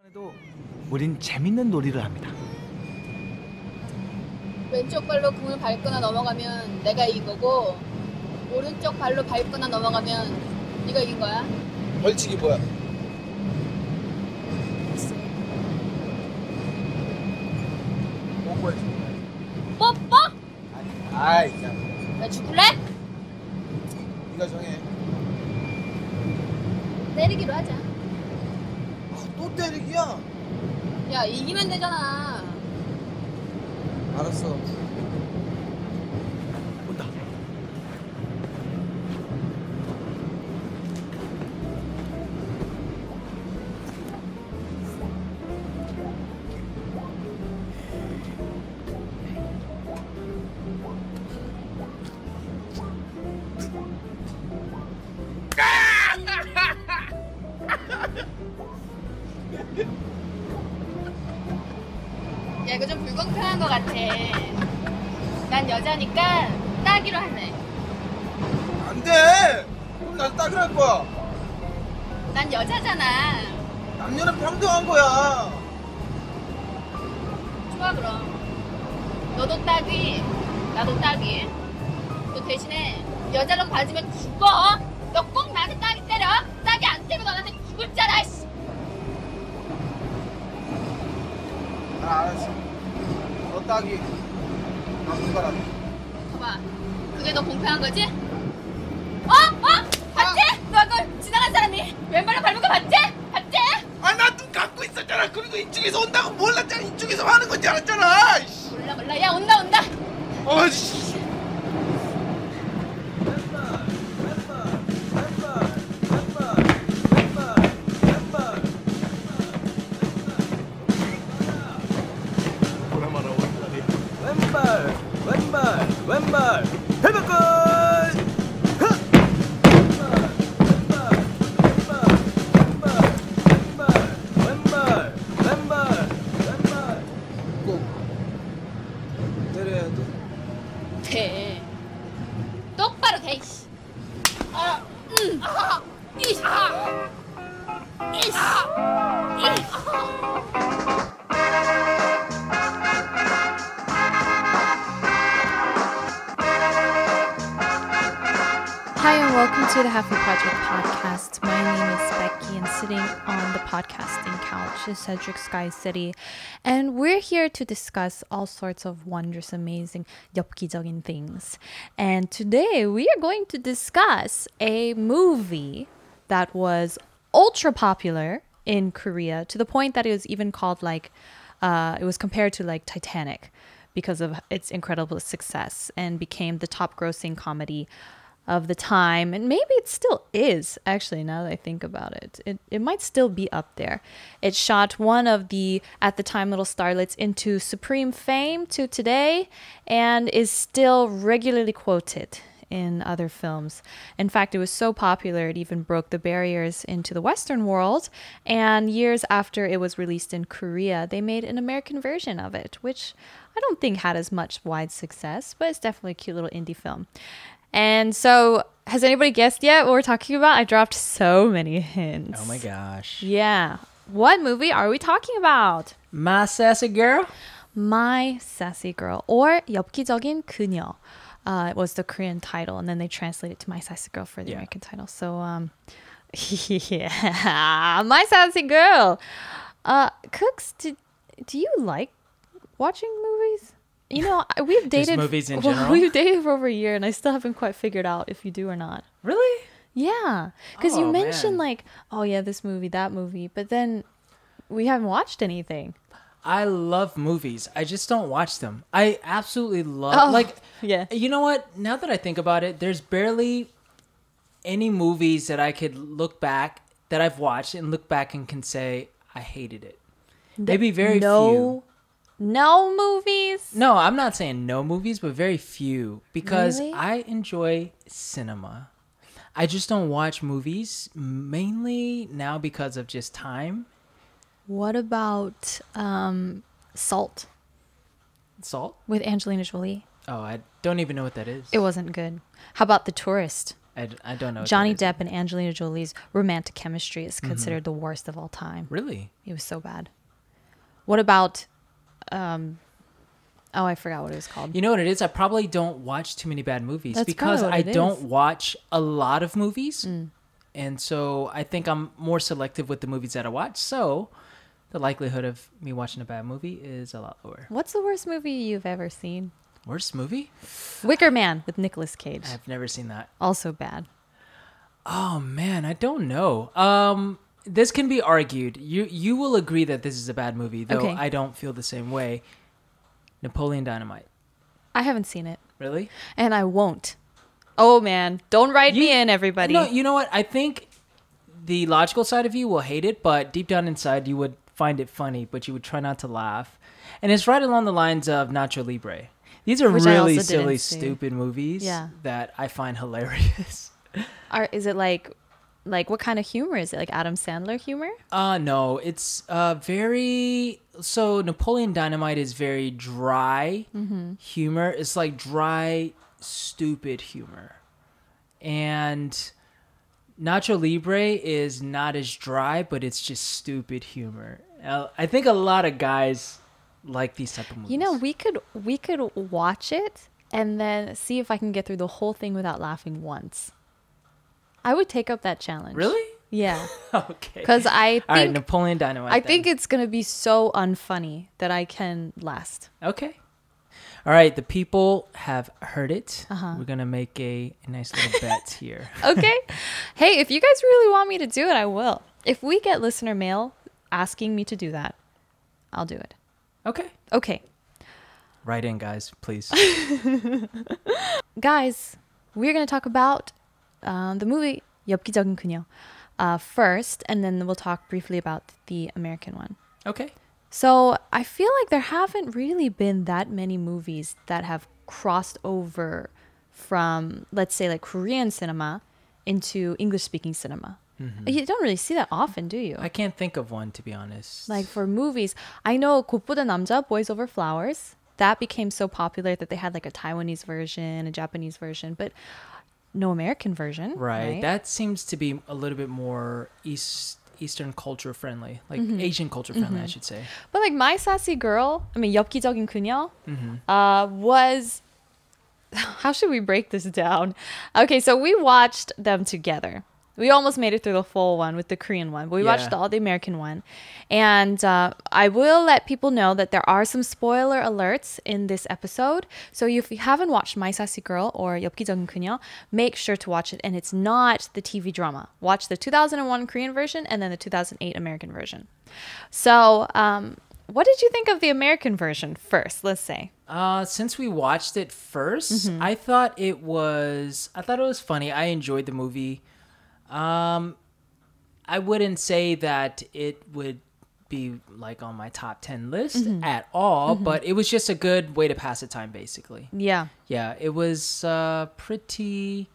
도 우린 재밌는 놀이를 합니다. 왼쪽 발로 공을 밟거나 넘어가면 내가 이긴 거고 오른쪽 발로 밟거나 넘어가면 네가 이긴 거야. 벌칙이 뭐야? 뽀뽀해. 뽀뽀? 아이 그냥 나 죽을래? 네가 정해. 때리기로 하자. 또 때리기야? 야 이기면 되잖아. 알았어. 온다. 야 이거 좀 불공평한 거 같아. 난 여자니까 따기로 하네. 안 돼. 그럼 난 따기로 할 거야. 난 여자잖아. 남녀는 평등한 거야. 좋아 그럼. 너도 따기, 나도 따기. 너 대신에 여자로 봐주면 죽어. 너 꼭 나한테 따기 때려. 따기 안 때리면 너한테 죽을 잖아. 씨. 알았어. 너 따기. 나 손가락. 봐봐. 그게 더 공평한 거지? 봤지? 너 그걸 지나간 사람이 왼발로 밟은 거 봤지? 봤지? 아, 나 눈 감고 있었잖아. 그리고 이쪽에서 온다고 몰랐잖아. 이쪽에서 하는 건지 알았잖아. 이씨. 몰라. 야 온다. 어씨. 왼발 해볼걸. 왼발 꼭 때려야 돼. 돼. 똑바로 돼. 이씨. 이씨. Hi, and welcome to the Happy Project podcast. My name is Becky, and sitting on the podcasting couch is Cedric Sky City. And we're here to discuss all sorts of wondrous, amazing, 엽기적인 things. And today we are going to discuss a movie that was ultra popular in Korea to the point that it was even called it was compared to like Titanic because of its incredible success and became the top grossing comedy of the time, and maybe it still is, actually, now that I think about it. It might still be up there. It shot one of the, at the time, little starlets into supreme fame to today, and is still regularly quoted in other films. In fact, it was so popular, it even broke the barriers into the Western world, and years after it was released in Korea, they made an American version of it, which I don't think had as much wide success, but it's definitely a cute little indie film. And so, has anybody guessed yet what we're talking about? I dropped so many hints. Oh my gosh. Yeah. What movie are we talking about? My Sassy Girl? My Sassy Girl, or 엽기적인 그녀. It was the Korean title, and then they translated it to My Sassy Girl for the American title. So, yeah, My Sassy Girl. Cooks, do you like watching movies? You know, we've dated movies in general? We've dated for over a year, and I still haven't quite figured out if you do or not. Really? Yeah, because you Oh, mentioned man. like, oh yeah, this movie, that movie, but then we haven't watched anything. I love movies. I just don't watch them. I absolutely love yeah. You know what? Now that I think about it, there's barely any movies that I could look back that I've watched and look back and can say I hated it. Maybe very few. No movies? No, I'm not saying no movies, but very few because Really? I enjoy cinema. I just don't watch movies mainly now because of just time. What about Salt Salt? with Angelina Jolie? Oh, I don't even know what that is. It wasn't good. How about The Tourist? I don't know. what Johnny that is. Depp and Angelina Jolie's romantic chemistry is considered the worst of all time. Really? It was so bad. What about oh, I forgot what it was called. You know what it is? I probably don't watch too many bad movies That's because probably what I it don't is. watch a lot of movies. And so I think I'm more selective with the movies that I watch. So the likelihood of me watching a bad movie is a lot lower. What's the worst movie you've ever seen? Worst movie? Wicker Man with Nicolas Cage. I've never seen that. Also bad. Oh man, I don't know. This can be argued. You will agree that this is a bad movie, though Okay. I don't feel the same way. Napoleon Dynamite. I haven't seen it. Really? And I won't. Oh man, don't write me in, everybody. No, you know what? I think the logical side of you will hate it, but deep down inside you would find it funny, but you would try not to laugh. And it's right along the lines of Nacho Libre. These are Which I really also didn't silly, see. stupid movies Yeah. that I find hilarious. Is it like what kind of humor is it? Like Adam Sandler humor? No, it's very. So Napoleon Dynamite is very dry humor. It's like dry, stupid humor, and Nacho Libre is not as dry, but it's just stupid humor. I think a lot of guys like these type of movies. You know, we could watch it and then see if I can get through the whole thing without laughing once. I would take up that challenge. Really? Yeah. Okay. Because I All right, think Napoleon Dynamite. I then. think it's gonna be so unfunny that I can last. Okay. All right, the people have heard it. Uh-huh. We're gonna make a nice little bet here. Okay. Hey, if you guys really want me to do it, I will. If we get listener mail asking me to do that, I'll do it. Okay. Okay. Write in, guys, please. Guys, we're going to talk about the movie 엽기적인 그녀 first, and then we'll talk briefly about the American one. Okay. So I feel like there haven't really been that many movies that have crossed over from, let's say, like Korean cinema into English-speaking cinema. You don't really see that often, do you? I can't think of one, to be honest. Like for movies, I know 곧보다 남자, Boys Over Flowers. That became so popular that they had like a Taiwanese version, a Japanese version, but no American version. right. That seems to be a little bit more Eastern culture friendly, like Asian culture friendly, I should say. But like My Sassy Girl, I mean 엽기적인 그녀, Mm-hmm. was, how should we break this down? Okay, so we watched them together. We almost made it through the full one with the Korean one, but we watched Yeah. the American one. And I will let people know that there are some spoiler alerts in this episode. So if you haven't watched My Sassy Girl or 엽기적인 그녀, make sure to watch it. And it's not the TV drama. Watch the 2001 Korean version and then the 2008 American version. So what did you think of the American version first, let's say? Since we watched it 1st, I thought it was funny. I enjoyed the movie. I wouldn't say that it would be like on my top 10 list at all, but it was just a good way to pass the time, basically. Yeah. Yeah, it was pretty,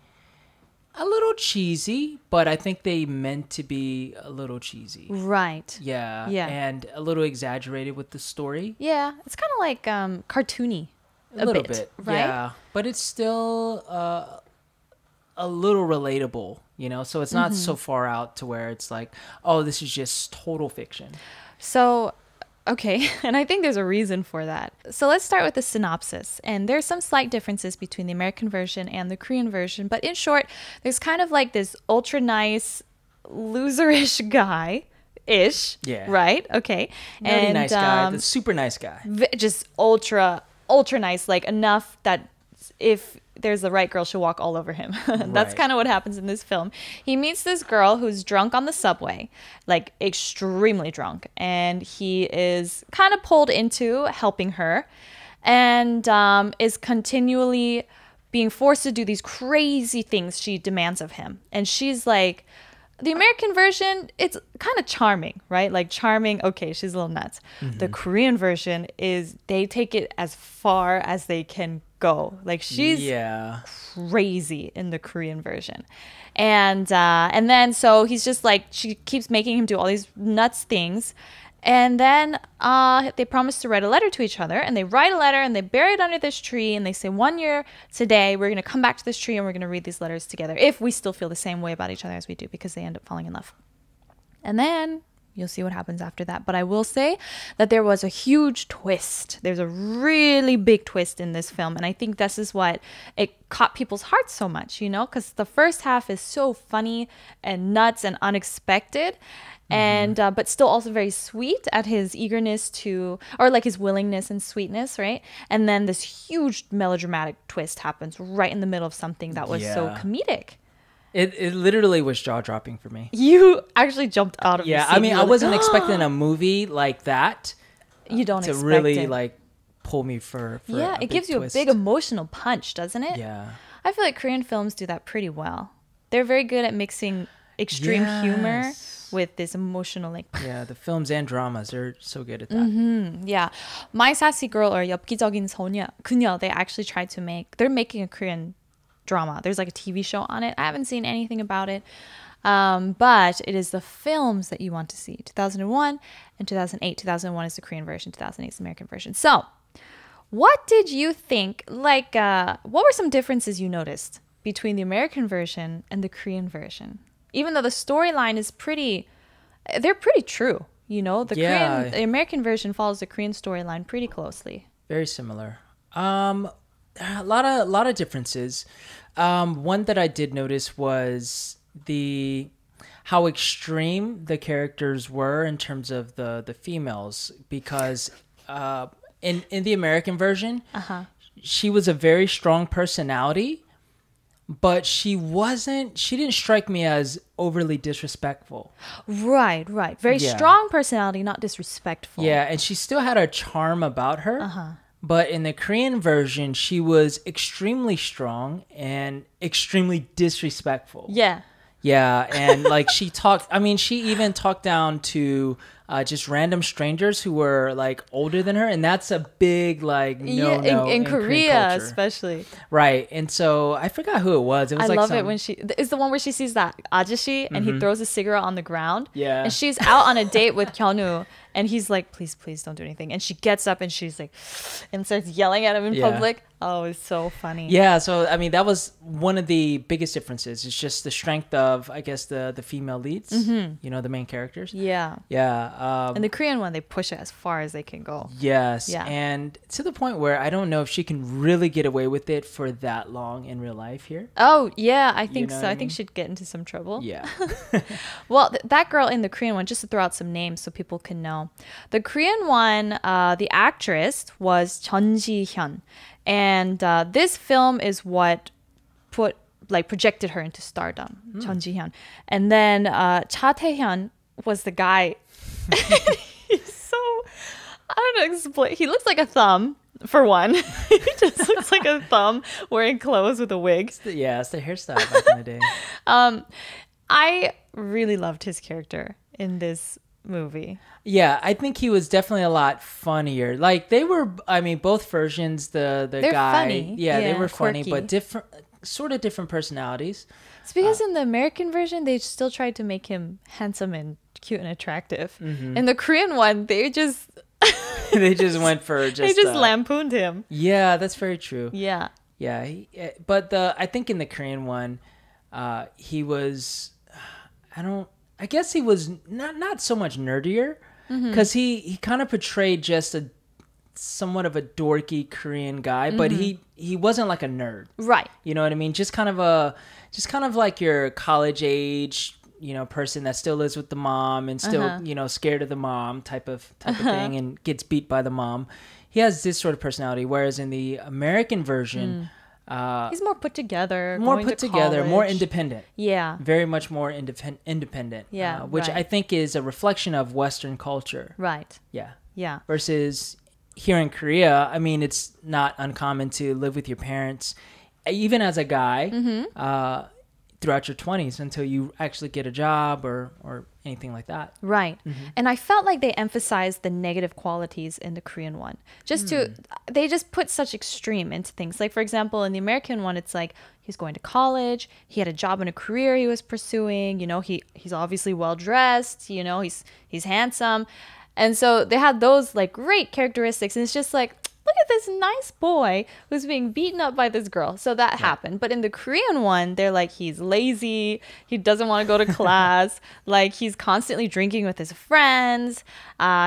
a little cheesy, but I think they meant to be a little cheesy. Right. Yeah, Yeah. and a little exaggerated with the story. Yeah. It's kind of like cartoony. A little bit, right? yeah. But it's still a little relatable, you know? So it's not so far out to where it's like, oh, this is just total fiction. So, okay, and I think there's a reason for that. So let's start with the synopsis. And there's some slight differences between the American version and the Korean version. But in short, there's kind of like this ultra nice, loserish guy-ish. Yeah. Right? Okay. Very nice guy, the super nice guy. Just ultra nice, like enough that if there's the right girl, she'll walk all over him. That's Right. kind of what happens in this film. He meets this girl who's drunk on the subway, like extremely drunk, and he is kind of pulled into helping her and is continually being forced to do these crazy things she demands of him. And she's like, the American version, it's kind of charming, right? Like charming, okay, she's a little nuts. The Korean version is they take it as far as they can go. Like she's Yeah. crazy in the Korean version. And then so he's just like, she keeps making him do all these nuts things. And then they promise to write a letter to each other, and they write a letter and they bury it under this tree, and they say 1 year today we're going to come back to this tree and we're going to read these letters together if we still feel the same way about each other as we do, because they end up falling in love. And then you'll see what happens after that. But I will say that there was a huge twist. There's a really big twist in this film. And I think this is what it caught people's hearts so much, you know, because the first half is so funny and nuts and unexpected. And but still also very sweet at his eagerness to, or like his willingness and sweetness, right? And then this huge melodramatic twist happens right in the middle of something that was so Yeah. comedic. It literally was jaw-dropping for me. You actually jumped out of Yeah, your seat. I mean, You I were wasn't like, expecting a movie like that You don't to expect really it. like pull me for Yeah, a it gives big you twist. a big emotional punch, doesn't it? Yeah. I feel like Korean films do that pretty well. They're very good at mixing extreme humor Yes. with this emotional, like, Yeah, the films and dramas are so good at that. yeah. My Sassy Girl or 엽기적인 그녀, they actually tried to they're making a Korean drama. There's like a TV show on it. I haven't seen anything about it. But it is the films that you want to see. 2001 and 2008. 2001 is the Korean version. 2008 is the American version. So what did you think? Like, what were some differences you noticed between the American version and the Korean version? Even though the storyline is they're pretty true. You know, the American version follows the Korean storyline pretty closely. Very similar. A lot of differences. One that I did notice was how extreme the characters were in terms of the females, because in the American version, she was a very strong personality, but she didn't strike me as overly disrespectful. Right. Very Yeah. strong personality, not disrespectful. Yeah, and she still had a charm about her. But in the Korean version, she was extremely strong and extremely disrespectful. Yeah. Yeah, and like she even talked down to just random strangers who were like older than her, and that's a big like no in Korean Korea culture. especially. Right. And so I forgot who it was. It was I like love it when it's the one where she sees that ajashi and he throws a cigarette on the ground. Yeah. And she's out on a date with Hyunwoo and he's like, please don't do anything. And she gets up and she's like, and starts yelling at him in Yeah. public. Oh, it's so funny. Yeah, so I mean that was one of the biggest differences. It's just the strength of, I guess, the female leads. You know, the main characters. Yeah. Yeah. And the Korean one, they push it as far as they can go. Yes. Yeah. And to the point where I don't know if she can really get away with it for that long in real life here. Oh, yeah, I think know so. what I I think mean? she'd get into some trouble. Yeah. Well, that girl in the Korean one, just to throw out some names so people can know. The Korean one, the actress was Jeon Ji-hyun. And this film is what projected her into stardom, Jeon Ji-hyun. And then Cha Tae-hyun was the guy. He's so, I don't know, explain. He looks like a thumb, for one. He just looks like a thumb wearing clothes with a wig. Yeah, it's the hairstyle back in the day. I really loved his character in this movie. Yeah, I think he was definitely a lot funnier. Like they were, I mean, both versions. The They're guy, funny. yeah, they Yeah, were funny, quirky. but different personalities. It's because in the American version, they still tried to make him handsome and cute and attractive. In the Korean one, they just They just went for just. they just lampooned him. Yeah, that's very true. Yeah. Yeah, but I think in the Korean one, he was, I guess he was not so much nerdier, because he kind of portrayed just somewhat of a dorky Korean guy, but he wasn't like a nerd. Right. You know what I mean? Just kind of like your college age, person that still lives with the mom and still, scared of the mom type of thing and gets beat by the mom. He has this sort of personality, whereas in the American version, He's more put together. more going put to together, more college. independent. Yeah. Very much more independent. Yeah, which right. I think is a reflection of Western culture. Right. Yeah. Yeah. Versus here in Korea, I mean, it's not uncommon to live with your parents, even as a guy, throughout your 20s until you actually get a job or anything like that. Right. And I felt like they emphasized the negative qualities in the Korean one. They just put such extreme into things. Like, for example, in the American one, it's like he's going to college, he had a job and a career he was pursuing, he's obviously well dressed, he's handsome. And so they had those like great characteristics. And it's just like, look at this nice boy who's being beaten up by this girl. So that happened. But in the Korean one, they're like, he's lazy. He doesn't want to go to class. Like, he's constantly drinking with his friends.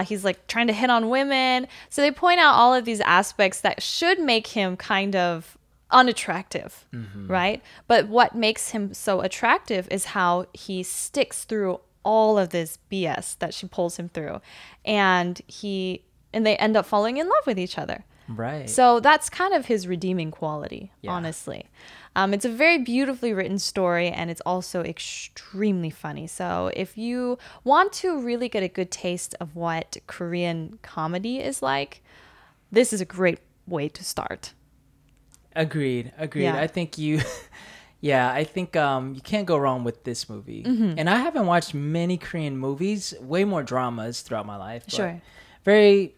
He's like trying to hit on women. So they point out all of these aspects that should make him kind of unattractive, right? But what makes him so attractive is how he sticks through all of this BS that she pulls him through. And they end up falling in love with each other. Right. So that's kind of his redeeming quality, Yeah. honestly. It's a very beautifully written story, and it's also extremely funny. So if you want to really get a good taste of what Korean comedy is like, this is a great way to start. Agreed. Yeah. I think you can't go wrong with this movie. And I haven't watched many Korean movies, way more dramas throughout my life. But Sure. very,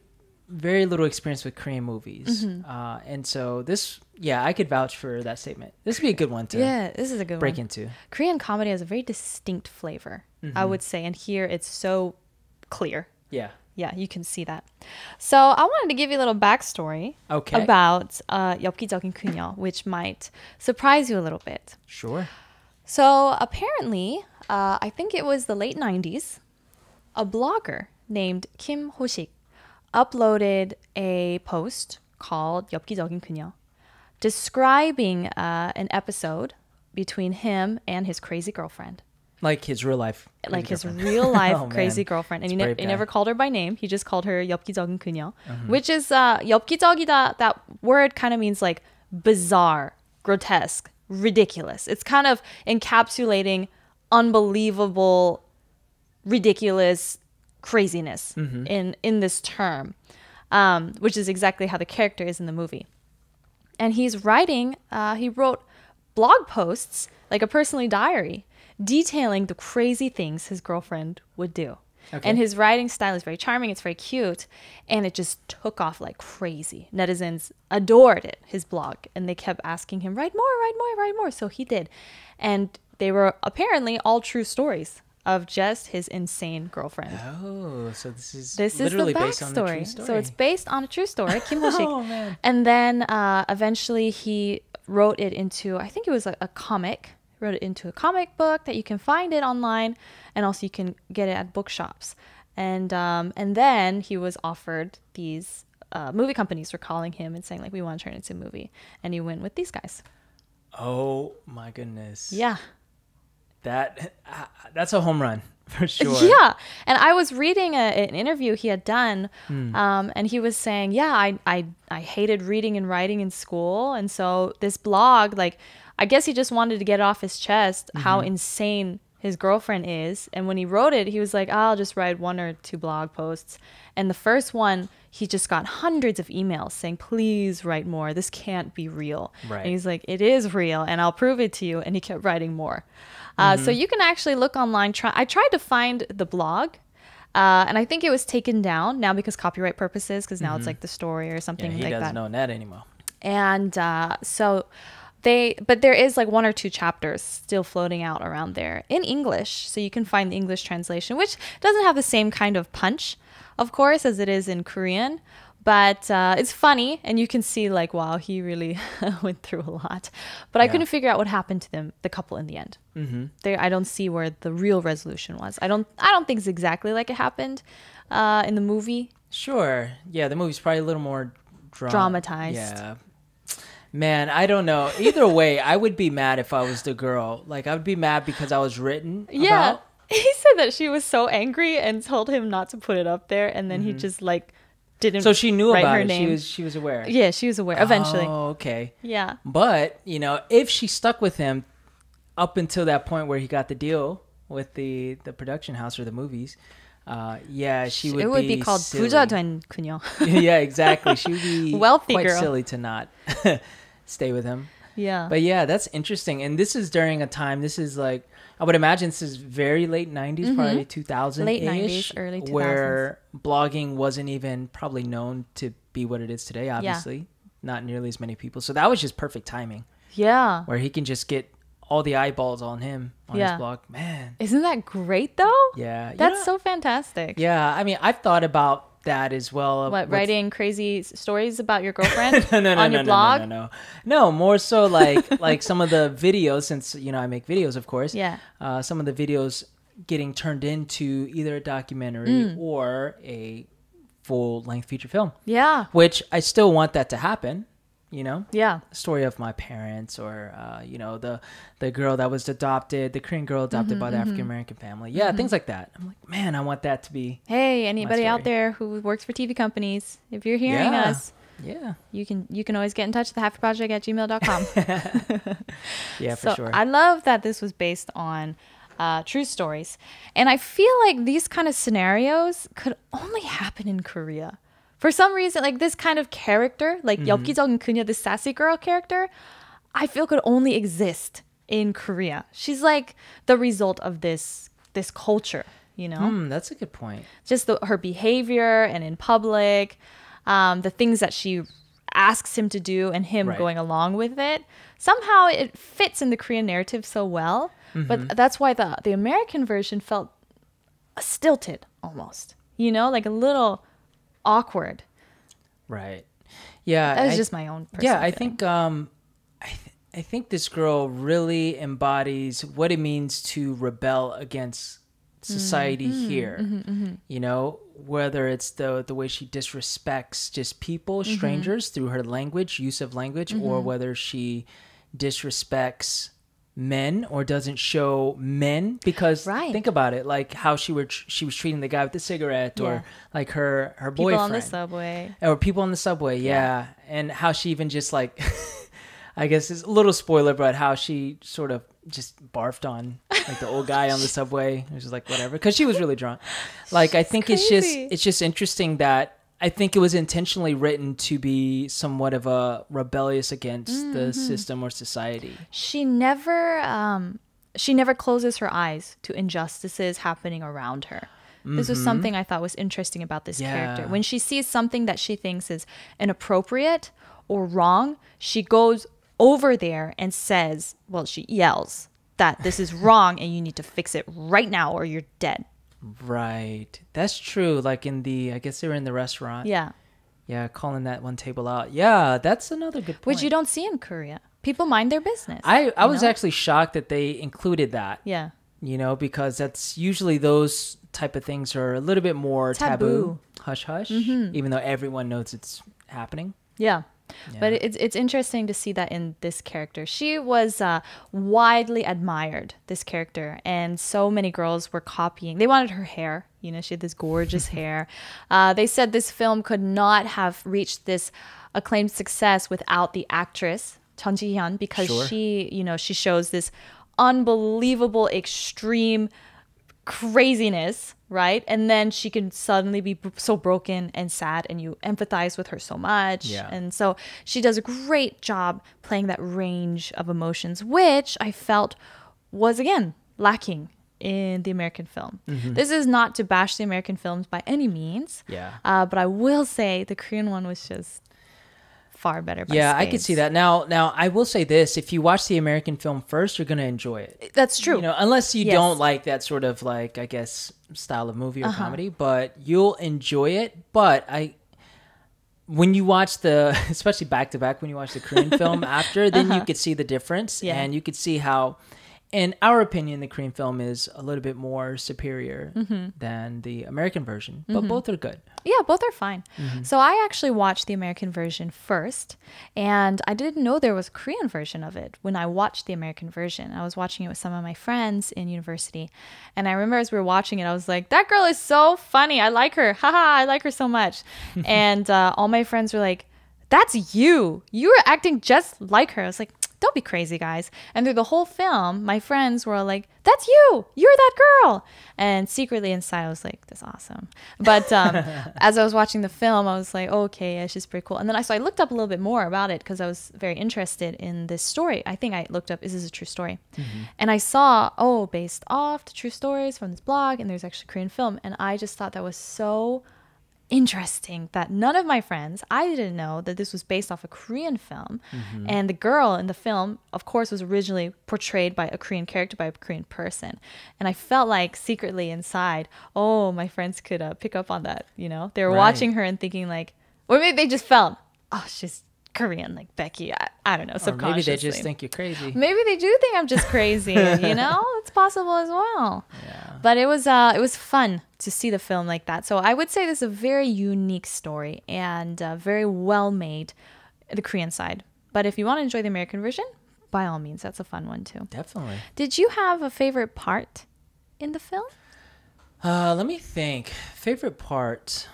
very little experience with Korean movies. And so I could vouch for that statement. This would be a good one to Yeah, this is a good break one. into. Korean comedy has a very distinct flavor, I would say. And here it's so clear. Yeah. Yeah, you can see that. So I wanted to give you a little backstory Okay. about 엽기적인 그녀, which might surprise you a little bit. Sure. So apparently, I think it was the late 90s, a blogger named Kim Ho-sik uploaded a post called 엽기적인 그녀, describing an episode between him and his crazy girlfriend. Like his real life. Like his girlfriend. real life Oh, crazy man. girlfriend. And He's a brave he guy. never called her by name. He just called her 엽기적인 그녀, which is 엽기적이다. That word kind of means like bizarre, grotesque, ridiculous. It's kind of encapsulating unbelievable, ridiculous craziness in this term, which is exactly how the character is in the movie. And he's writing, he wrote blog posts, like a personal diary, detailing the crazy things his girlfriend would do. Okay. And his writing style is very charming. It's very cute. And it just took off like crazy. Netizens adored it, his blog. And they kept asking him, write more, write more, write more. So he did. And they were apparently all true stories of just his insane girlfriend. Oh, so this is This is the literally based on a true backstory. story. So it's based on a true story, Kim Ho-sik. Oh, man. And then eventually he wrote it into, I think it was a comic. He wrote it into a comic book that you can find it online, and also you can get it at bookshops. And then he was offered these movie companies were calling him and saying like, we want to turn it into a movie, and he went with these guys. Oh my goodness. Yeah. That's a home run for sure. Yeah. And I was reading an interview he had done, and he was saying, yeah, I hated reading and writing in school. And so this blog, like, I guess he just wanted to get off his chest how insane his girlfriend is. And when he wrote it, he was like, I'll just write 1 or 2 blog posts. And the first one, he just got hundreds of emails saying, please write more. This can't be real. Right. And he's like, it is real, and I'll prove it to you. And he kept writing more. So you can actually look online. I tried to find the blog, and I think it was taken down now because copyright purposes, because now it's like the story or Yeah, something he like doesn't that. know that anymore. And but there is like 1 or 2 chapters still floating out around there in English. So you can find the English translation, which doesn't have the same kind of punch, of course, as it is in Korean. But it's funny, and you can see like, wow, he really went through a lot. But I couldn't figure out what happened to them, the couple, in the end. I don't see where the real resolution was. I don't think it's exactly like it happened in the movie. Sure. Yeah, the movie's probably a little more Dramatized. Yeah. Man, I don't know. Either way, I would be mad if I was the girl. Like, I would be mad because I was written Yeah. about. He said that she was so angry and told him not to put it up there, and then he just like didn't. So she knew write about her it. name. She was aware. Yeah, she was aware eventually. Oh, okay. Yeah. But, if she stuck with him up until that point where he got the deal with the production house or the movies, she would It would be called silly. 부자 된 그녀. Yeah, exactly. She would be Wealthy quite girl. silly to not stay with him. Yeah. But yeah, that's interesting. And this is during a time, this is like, I would imagine this is very late 90s, probably 2000 Late 90s, early 2000s. where blogging wasn't even probably known to be what it is today, obviously. Not nearly as many people. So that was just perfect timing, Yeah. where he can just get all the eyeballs on him on Yeah. his blog. Man, Isn't that great though? yeah, That's so fantastic. Yeah, I mean, I've thought about that as well. What, with- writing crazy stories about your girlfriend no, on your blog? No, more so like some of the videos, since I make videos, of course. Yeah. Some of the videos getting turned into either a documentary or a full-length feature film, Yeah. which I still want that to happen. Yeah. Story of my parents, or the girl that was adopted, the Korean girl adopted by the African American family. Yeah, things like that. I'm like, man, I want that to be. Hey, anybody out story. there who works for TV companies, if you're hearing Yeah. us, Yeah, you can always get in touch with thehappyproject@gmail.com. yeah, for So sure. I love that this was based on true stories. And I feel like these kind of scenarios could only happen in Korea. For some reason, like this kind of character, like 엽기적인 그녀, this sassy girl character, I feel could only exist in Korea. She's like the result of this culture, That's a good point. just her behavior and in public, the things that she asks him to do and him Right. going along with it. Somehow it fits in the Korean narrative so well, but that's why the American version felt stilted almost, like a little awkward. Right. Yeah. That was just my own personal Yeah, I feeling. think I think this girl really embodies what it means to rebel against society here. Whether it's the way she disrespects just people, strangers, through her language, use of language, or whether she disrespects men or doesn't show men, because Right. think about it, like how she was treating the guy with the cigarette, Yeah. or like her People boyfriend on the subway. or people on the subway, yeah. And how she even just like, I guess it's a little spoiler, but how she sort of just barfed on like the old guy on the subway. It was just like whatever, because she was really drunk. Like I think crazy. it's just interesting that I think it was intentionally written to be somewhat of a rebellious against the system or society. She never closes her eyes to injustices happening around her. This was something I thought was interesting about this character. Yeah. When she sees something that she thinks is inappropriate or wrong, she goes over there and says, well, she yells that this is wrong and you need to fix it right now or you're dead. Right. That's true. Like I guess they were in the restaurant. Yeah. Yeah, calling that one table out. Yeah, that's another good point. Which you don't see in Korea. People mind their business. I was know? actually shocked that they included that. Yeah. Because that's usually those type of things are a little bit more taboo, hush hush, even though everyone knows it's happening. Yeah. But it's interesting to see that in this character. She was widely admired, this character, and so many girls were copying. They wanted her hair. She had this gorgeous hair. They said this film could not have reached this acclaimed success without the actress, Chun Ji-hyun, because Sure. she shows this unbelievable, extreme craziness, right? And then she can suddenly be so broken and sad, and you empathize with her so much. Yeah. And so she does a great job playing that range of emotions, which I felt was, again, lacking in the American film. This is not to bash the American films by any means. Yeah. But I will say the Korean one was just far better. By Yeah, I could spades. see that. Now I will say this: if you watch the American film first, you're gonna enjoy it. That's true. Unless you Yes. don't like that sort of like, I guess, style of movie or comedy, but you'll enjoy it. But when you watch especially back to back, when you watch the Korean film after, then you could see the difference, Yeah. and you could see how, in our opinion, the Korean film is a little bit more superior than the American version, but both are good. Yeah, both are fine. So I actually watched the American version first, and I didn't know there was a Korean version of it when I watched the American version. I was watching it with some of my friends in university, and I remember as we were watching it, I was like, that girl is so funny. I like her. Haha, I like her so much. And all my friends were like, that's you. You were acting just like her. I was like, don't be crazy, guys. And through the whole film, my friends were all like, that's you. You're that girl. And secretly inside, I was like, that's awesome. But as I was watching the film, I was like, oh, okay, yeah, she's pretty cool. And then I looked up a little bit more about it because I was very interested in this story. I think I looked up, is this a true story? And I saw, based off the true stories from this blog, and there's actually a Korean film. And I just thought that was so interesting that none of my friends, I didn't know that this was based off a Korean film. And the girl in the film, of course, was originally portrayed by a Korean character, by a Korean person. And I felt like secretly inside, oh, my friends could pick up on that. You know, they were Right. watching her and thinking like, or maybe they just felt, oh, she's Korean, like Becky. I don't know, Or subconsciously. maybe they just think you're crazy. Maybe they do think I'm just crazy, you know? It's possible as well. Yeah. But it was fun to see the film like that. So I would say this is a very unique story and very well made, the Korean side. But if you want to enjoy the American version, by all means, that's a fun one too. Definitely. Did you have a favorite part in the film? Let me think. Favorite part.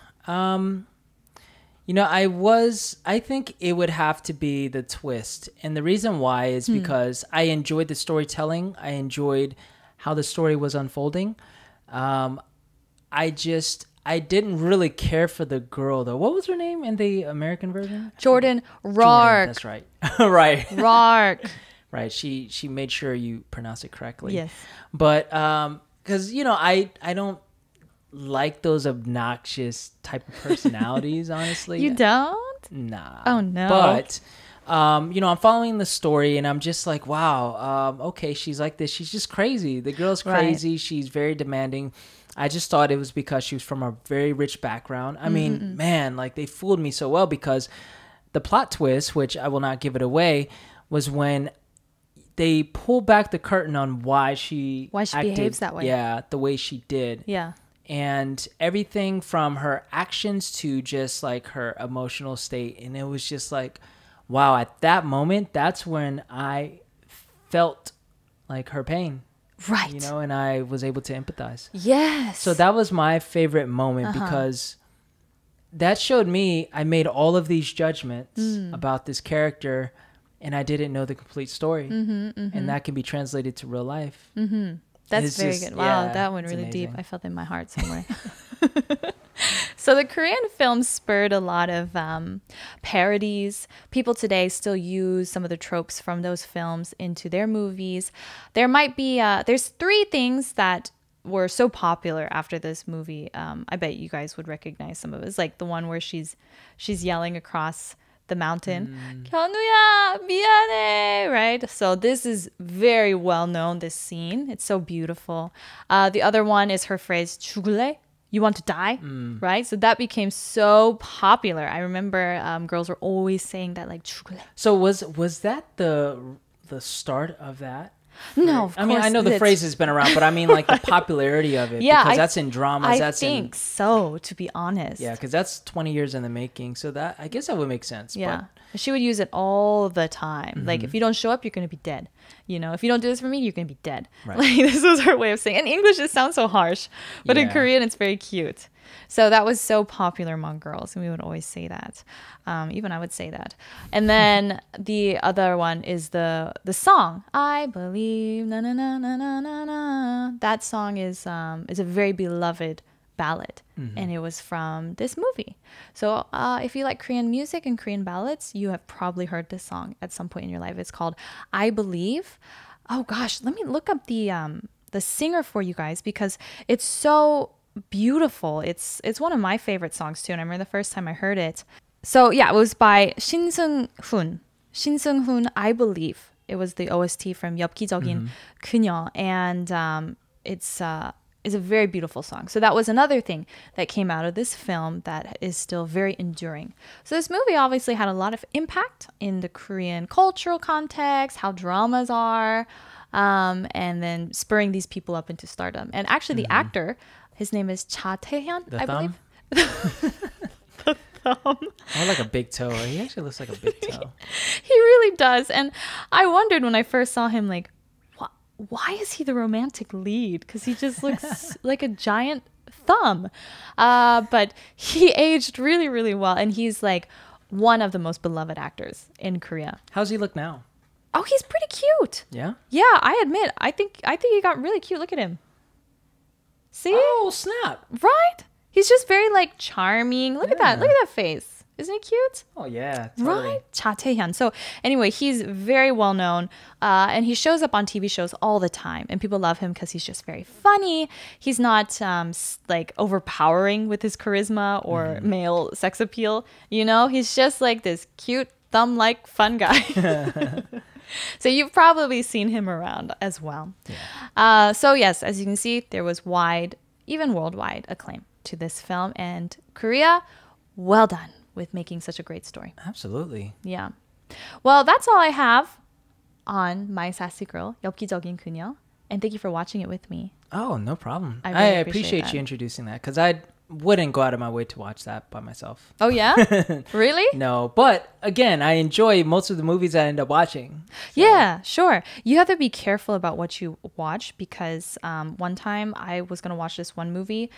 You know, I think it would have to be the twist. And the reason why is because I enjoyed the storytelling. I enjoyed how the story was unfolding. I didn't really care for the girl though. What was her name in the American version? Jordan Jordan, Rourke. that's right. Right. Rourke. Right. She made sure you pronounce it correctly. Yes. But because you know, I don't like those obnoxious type of personalities, honestly. You don't? Nah. Oh, no. But you know, I'm following the story and I'm just like, wow, okay, she's like this. She's just crazy. The girl's crazy. Right. She's very demanding. I just thought it was because she was from a very rich background. I mean, man, like they fooled me so well because the plot twist, which I will not give it away, was when they pull back the curtain on why she acted, behaves that way. Yeah, the way she did. Yeah. And everything from her actions to just like her emotional state. And it was just like, wow, at that moment, that's when I felt like her pain, Right. you know, and I was able to empathize. Yes. So that was my favorite moment because that showed me I made all of these judgments about this character and I didn't know the complete story. And that can be translated to real life. That's It's very just- good. Wow, yeah, that went it's really deep. amazing. I felt it in my heart somewhere. So the Korean film spurred a lot of parodies. People today still use some of the tropes from those films into their movies. There might be, there's 3 things that were so popular after this movie. I bet you guys would recognize some of it. It's like the one where she's yelling across the mountain, 견우야 미안해, right? So this is very well known, this scene. It's so beautiful. The other one is her phrase 죽을래? You want to die, right? So that became so popular. I remember girls were always saying that, like 죽을래. So was that the start of that? No, of I mean, I course know the it's- phrase has been around, but I mean like the popularity of it. Yeah, because I- that's in dramas. I that's think so, to be honest. Yeah, because that's 20 years in the making. So that I guess that would make sense. Yeah. She would use it all the time. Like, if you don't show up, you're going to be dead. You know, if you don't do this for me, you're going to be dead. Right. Like, this was her way of saying. In English, it sounds so harsh, but in Yeah. Korean, it's very cute. So that was so popular among girls, and we would always say that. Even I would say that. And then the other one is the song. I believe na na na na na na na. That song is a very beloved ballad, and it was from this movie. So if you like Korean music and Korean ballads, you have probably heard this song at some point in your life. It's called I Believe. Oh gosh, let me look up the singer for you guys because it's so beautiful. It's one of my favorite songs too, and I remember the first time I heard it. So yeah, it was by Shin Seung-hoon. Shin Seung-hoon, I Believe. It was the OST from 엽기적인 그녀, and it's a very beautiful song. So that was another thing that came out of this film that is still very enduring. So this movie obviously had a lot of impact in the Korean cultural context, how dramas are, and then spurring these people up into stardom. And actually the actor, his name is Cha Tae-hyun, The I thumb? believe. More like a big toe. He actually looks like a big toe. He really does. And I wondered when I first saw him, like, why is he the romantic lead? Because he just looks like a giant thumb. But he aged really, really well. And he's like one of the most beloved actors in Korea. How's he look now? Oh, he's pretty cute. Yeah? Yeah, I admit. I think he got really cute. Look at him. See? Oh, snap. Right? He's just very like charming. Look at that. Yeah. Look at that face. Isn't he cute? Oh yeah, totally. Right? Cha Tae-hyun. So anyway, he's very well known and he shows up on TV shows all the time and people love him because he's just very funny. He's not like overpowering with his charisma or male sex appeal. You know, he's just like this cute thumb-like fun guy. So you've probably seen him around as well. Yeah. So yes, as you can see, there was wide, even worldwide acclaim to this film. And Korea, well done with making such a great story. Absolutely. Yeah. Well, that's all I have on My Sassy Girl, 엽기적인 그녀. And thank you for watching it with me. Oh, no problem. I I really appreciate appreciate that. you introducing that because I wouldn't go out of my way to watch that by myself. Oh, yeah? Really? No, but again, I enjoy most of the movies I end up watching. Yeah, sure. You have to be careful about what you watch because one time I was going to watch this one movie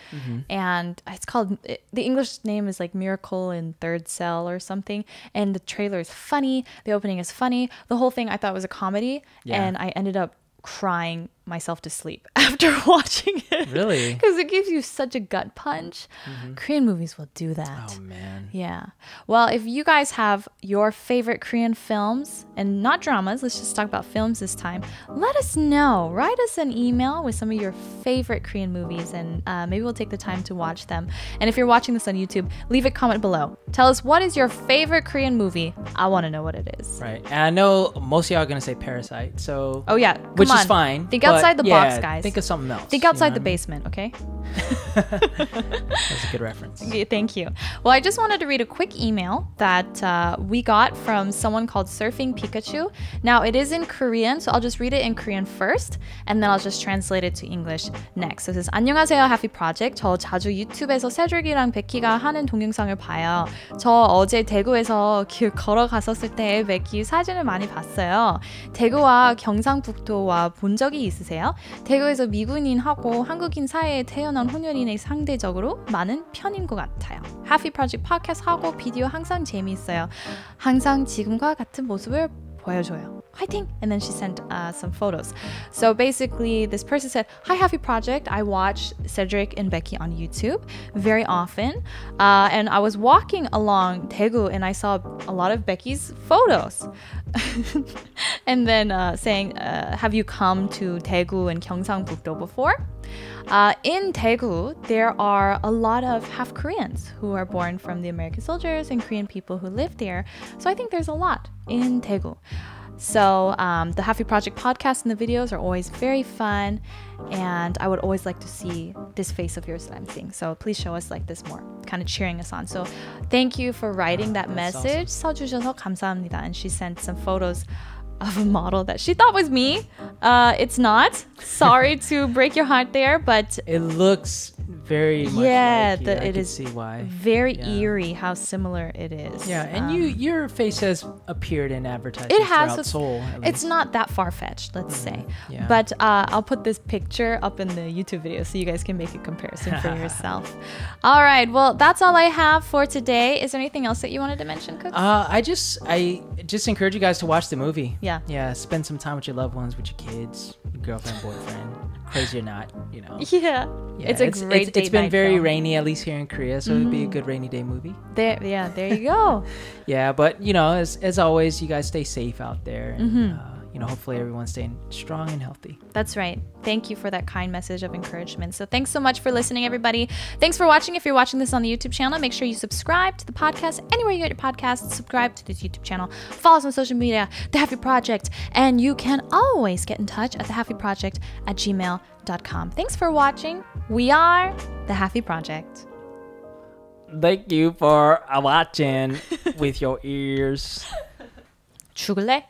and it's called, the English name is like Miracle in Third Cell or something. And the trailer is funny. The opening is funny. The whole thing I thought was a comedy. Yeah. And I ended up crying myself to sleep after watching it. Really? Because it gives you such a gut punch. Korean movies will do that. Oh, man. Yeah. Well, if you guys have your favorite Korean films and not dramas, let's just talk about films this time. Let us know. Write us an email with some of your favorite Korean movies and maybe we'll take the time to watch them. And if you're watching this on YouTube, leave a comment below. Tell us what is your favorite Korean movie. I want to know what it is. Right. And I know most of y'all are going to say Parasite. So, Oh yeah, which come is on. fine. Think but outside the yeah, box, guys. Think of something else. Think you outside know the what I mean? basement, okay? That's a good reference. Okay, thank you. Well, I just wanted to read a quick email that we got from someone called Surfing Pikachu. Now, it is in Korean, so I'll just read it in Korean first, and then I'll just translate it to English next. So it says, 안녕하세요, Happy Project. 저 자주 유튜브에서 세드릭이랑 베키가 하는 동영상을 봐요. 저 어제 대구에서 길 걸어갔었을 때 베키 사진을 많이 봤어요. 대구와 경상북도와 본 적이 있으세요? 대구에서 미군인하고 한국인 사이에 태어난 혼혈인이 상대적으로 많은 편인 것 같아요. Happy Project podcast 하고 비디오 항상 재미있어요. 항상 지금과 같은 모습을 보여줘요. 화이팅! And then she sent some photos. So basically, this person said, Hi, Happy Project. I watch Cedric and Becky on YouTube very often. And I was walking along Daegu and I saw a lot of Becky's photos. And then saying, have you come to Daegu and Gyeongsang-Bukdo before? In Daegu, there are a lot of half Koreans who are born from the American soldiers and Korean people who live there. So I think there's a lot in Daegu. So the Happy Project podcast and the videos are always very fun. And I would always like to see this face of yours that I'm seeing. So please show us like this more, kind of cheering us on. So thank you for writing that message. 써주셔서 감사합니다. And she sent some photos of a model that she thought was me. It's not. Sorry to break your heart there, but It looks very much yeah, like you. I it can is see why. very Yeah. eerie how similar it is. Yeah, and your face has appeared in advertisements It has. throughout Seoul. At It's least. not that far-fetched, let's say. yeah. But I'll put this picture up in the YouTube video so you guys can make a comparison for yourself. All right, well, that's all I have for today. Is there anything else that you wanted to mention, Cook? I just encourage you guys to watch the movie. Yeah. Yeah, spend some time with your loved ones, with your kids, your girlfriend, boyfriend. Crazy or not, you know. Yeah. Yeah, It's a great It's date been night very film. rainy, at least here in Korea, so it'd be a good rainy day movie. There you go. Yeah, but you know, as always, you guys stay safe out there, and you know, hopefully everyone's staying strong and healthy. That's right. Thank you for that kind message of encouragement. So thanks so much for listening, everybody. Thanks for watching. If you're watching this on the YouTube channel, make sure you subscribe to the podcast. Anywhere you get your podcasts, subscribe to this YouTube channel. Follow us on social media, The Happy Project. And you can always get in touch at thehappyproject@gmail.com. Thanks for watching. We are The Happy Project. Thank you for watching with your ears. 죽을래?